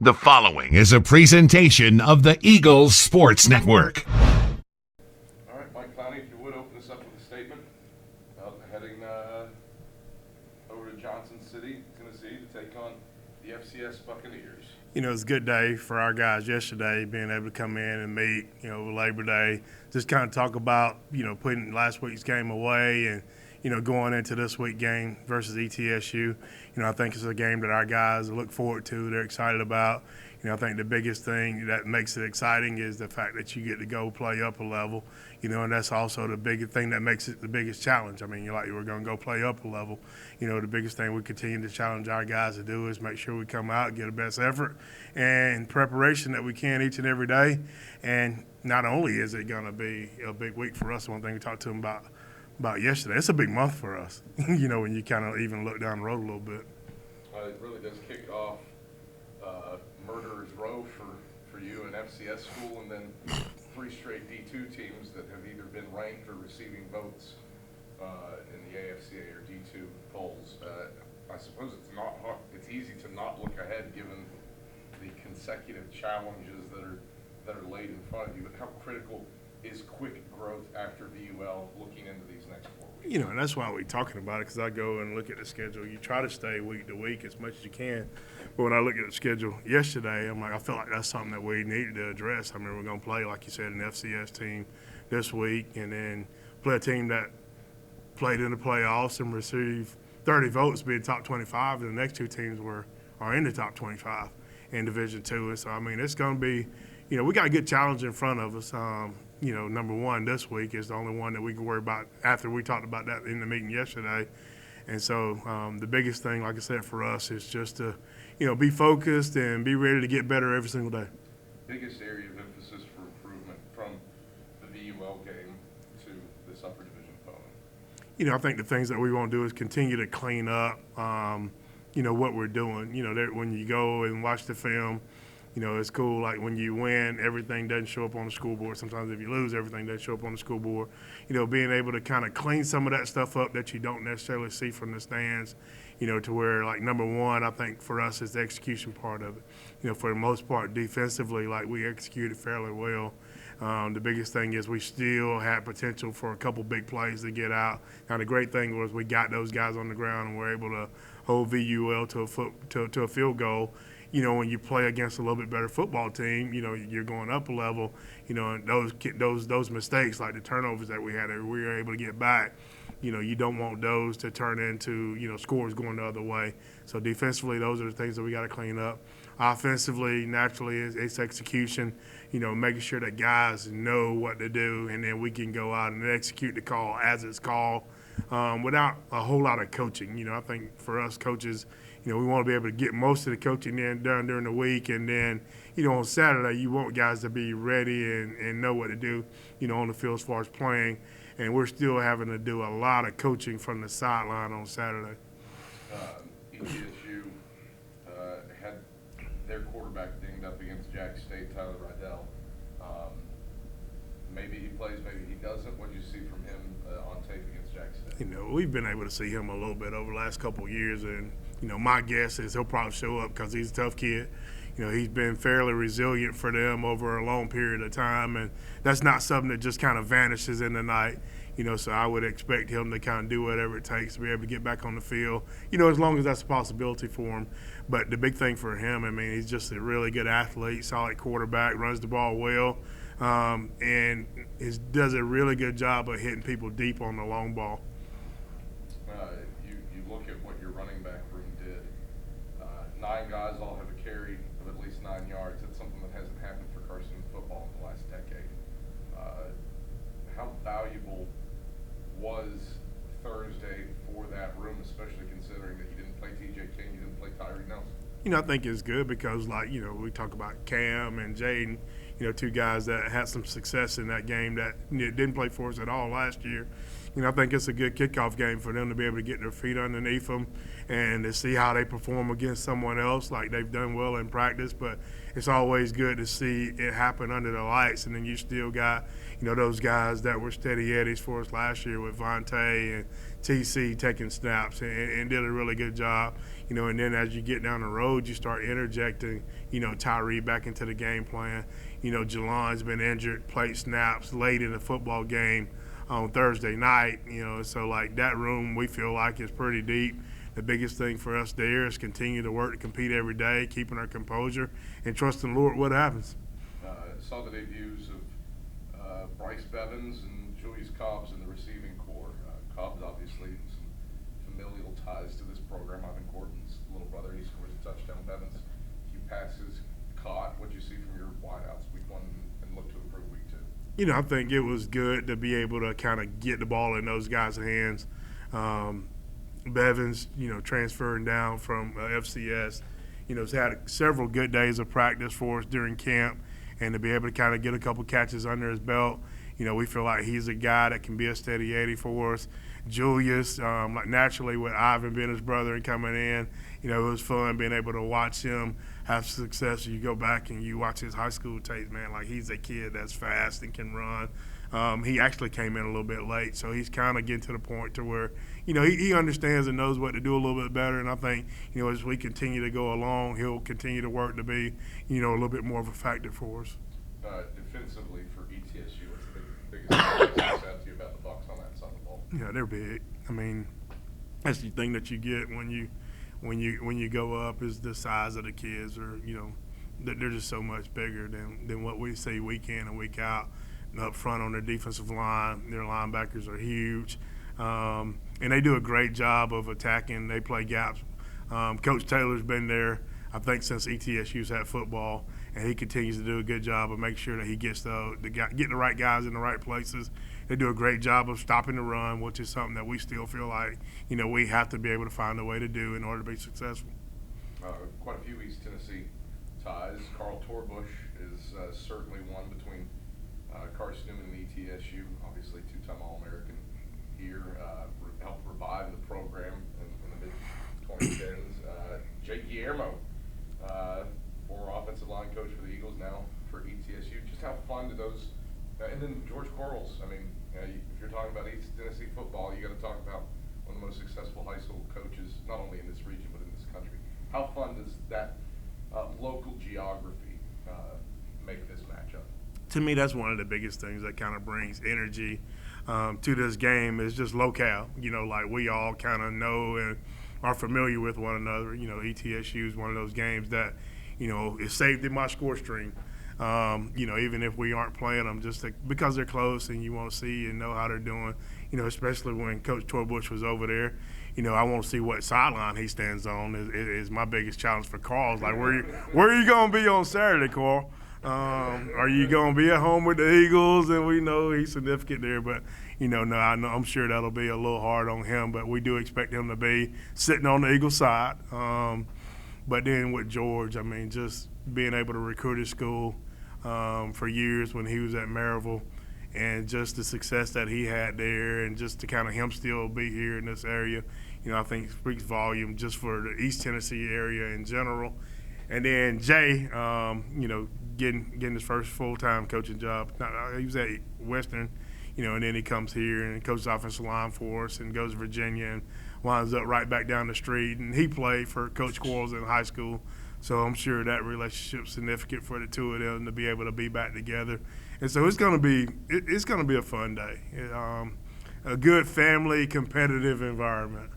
The following is a presentation of the Eagles Sports Network. All right, Mike Clowney, if you would, open us up with a statement about heading over to Johnson City, Tennessee, to take on the FCS Buccaneers. You know, it's a good day for our guys yesterday, being able to come in and meet, Labor Day, just kind of talk about, putting last week's game away and, going into this week's game versus ETSU. I think it's a game that our guys look forward to, they're excited about. I think the biggest thing that makes it exciting is the fact that you get to go play up a level, and that's also the biggest thing that makes it the biggest challenge. I mean, we're going to go play up a level. The biggest thing we continue to challenge our guys to do is make sure we come out and get the best effort and preparation that we can each and every day. And not only is it going to be a big week for us, one thing we talked to them about yesterday, it's a big month for us, when you kind of even look down the road a little bit. It really does kick off Murderer's Row for you, an FCS school, and then 3 straight D2 teams that have either been ranked or receiving votes in the AFCA or D2 polls. I suppose it's not hard, it's easy to not look ahead given the consecutive challenges that are laid in front of you. But how critical is quick growth after VUL looking into these next 4 weeks? And that's why we're talking about it, because I go and look at the schedule. You try to stay week to week as much as you can. But when I look at the schedule yesterday, I'm like, I feel like that's something that we needed to address. I mean, we're going to play, like you said, an FCS team this week and then play a team that played in the playoffs and received 30 votes being top 25, and the next 2 teams are in the top 25 in Division II. And so, I mean, it's going to be, we got a good challenge in front of us. Number one this week is the only one that we can worry about after we talked about that in the meeting yesterday. And so the biggest thing, like I said, for us is just to, be focused and be ready to get better every single day. Biggest area of emphasis for improvement from the VUL game to this upper division opponent? I think the things that we want to do is continue to clean up, what we're doing. When you go and watch the film, it's cool. Like when you win, everything doesn't show up on the scoreboard. Sometimes if you lose, everything doesn't show up on the scoreboard. Being able to kind of clean some of that stuff up that you don't necessarily see from the stands, to where, like, number one, I think for us is the execution part of it. For the most part, defensively, like, we executed fairly well. The biggest thing is we still had potential for a couple big plays to get out. Now, the great thing was we got those guys on the ground and were able to hold VUL to a field goal. When you play against a little bit better football team, you're going up a level, and those mistakes, like the turnovers that we had, we were able to get back. You don't want those to turn into, scores going the other way. So defensively, those are the things that we got to clean up. Offensively, naturally, it's execution, making sure that guys know what to do, and then we can go out and execute the call as it's called without a whole lot of coaching. I think for us coaches, we want to be able to get most of the coaching done during the week, and then, on Saturday, you want guys to be ready and know what to do, on the field as far as playing. And we're still having to do a lot of coaching from the sideline on Saturday. ETSU had their quarterback dinged up against Jack State, Tyler Rydell. Maybe he plays, maybe he doesn't. What do you see from him on tape against Jack State? We've been able to see him a little bit over the last couple of years, and my guess is he'll probably show up because he's a tough kid. He's been fairly resilient for them over a long period of time, and that's not something that just kind of vanishes in the night. So I would expect him to kind of do whatever it takes to be able to get back on the field, as long as that's a possibility for him. But the big thing for him, he's just a really good athlete, solid quarterback, runs the ball well, and does a really good job of hitting people deep on the long ball. You look at what your running back room did. 9 guys all have a carry of at least 9 yards. That's something that hasn't happened for Carson-Newman football in the last decade. How valuable was Thursday for that room, especially considering that you didn't play T.J. King, you didn't play Tyree Nelson? I think it's good because, we talk about Cam and Jaden, 2 guys that had some success in that game that didn't play for us at all last year. I think it's a good kickoff game for them to be able to get their feet underneath them and to see how they perform against someone else. Like, they've done well in practice, but it's always good to see it happen under the lights. And then you still got, those guys that were steady eddies for us last year with Vontae and TC taking snaps and did a really good job. And then as you get down the road, you start interjecting, Tyree back into the game plan. Jelon's been injured, played snaps late in the football game on Thursday night, so like that room we feel like is pretty deep. The biggest thing for us there is continue to work to compete every day, keeping our composure, and trusting the Lord what happens. Saw the debuts of Bryce Bevins and Julius Cobbs in the receiving corps. Cobbs obviously some familial ties to this program. Ivan Gordon's little brother, he scores a touchdown. Bevins, few passes caught. What'd you see from your wideouts week 1 and look to improve week 2? I think it was good to be able to kind of get the ball in those guys' hands. Bevins, transferring down from FCS, has had several good days of practice for us during camp, and to be able to kind of get a couple catches under his belt, we feel like he's a guy that can be a steady 80 for us. Julius, like naturally with Ivan being his brother and coming in, it was fun being able to watch him have success. You go back and you watch his high school tapes, man, like he's a kid that's fast and can run. He actually came in a little bit late, so he's kind of getting to the point to where, he understands and knows what to do a little bit better. And I think, as we continue to go along, he'll continue to work to be, a little bit more of a factor for us. Defensively for ETSU, what's the biggest success to you about the Bucks on that side of the ball? Yeah, they're big. I mean, that's the thing that you get when you go up is the size of the kids, or they're just so much bigger than what we see week in and week out. Up front on their defensive line, their linebackers are huge, and they do a great job of attacking. They play gaps. Coach Taylor's been there, I think, since ETSU's had football, and he continues to do a good job of making sure that he gets getting the right guys in the right places. They do a great job of stopping the run, which is something that we still feel like we have to be able to find a way to do in order to be successful. Quite a few East Tennessee ties. Carl Torbush is certainly one between Carson-Newman and ETSU, obviously two-time All-American here, helped revive the program in the mid-2010s. Jake Guillermo, former offensive line coach for the Eagles, now for ETSU. Just how fun do those, and then George Quarles. I mean, if you're talking about East Tennessee football, you got to talk about one of the most successful high school coaches, not only in this region but in this country. How fun does that local geography make this matchup? To me, that's one of the biggest things that kind of brings energy to this game is just locale. Like we all kind of know and are familiar with one another. ETSU is one of those games that, is saved in my score stream. Even if we aren't playing them, just because they're close and you want to see and know how they're doing, especially when Coach Torbush was over there. I want to see what sideline he stands on is my biggest challenge for Carl. Like, where are you going to be on Saturday, Carl? Are you going to be at home with the Eagles? And we know he's significant there, but, I'm sure that'll be a little hard on him, but we do expect him to be sitting on the Eagles side. But then with George, I mean, just being able to recruit his school for years when he was at Maryville, and just the success that he had there, and just to kind of him still be here in this area, I think speaks volume just for the East Tennessee area in general. And then Jay, getting his first full-time coaching job. He was at Western, and then he comes here and coaches offensive line for us and goes to Virginia and winds up right back down the street. And he played for Coach Quarles in high school, so I'm sure that relationship's significant for the two of them to be able to be back together. And so it's going to be a fun day. A good family competitive environment.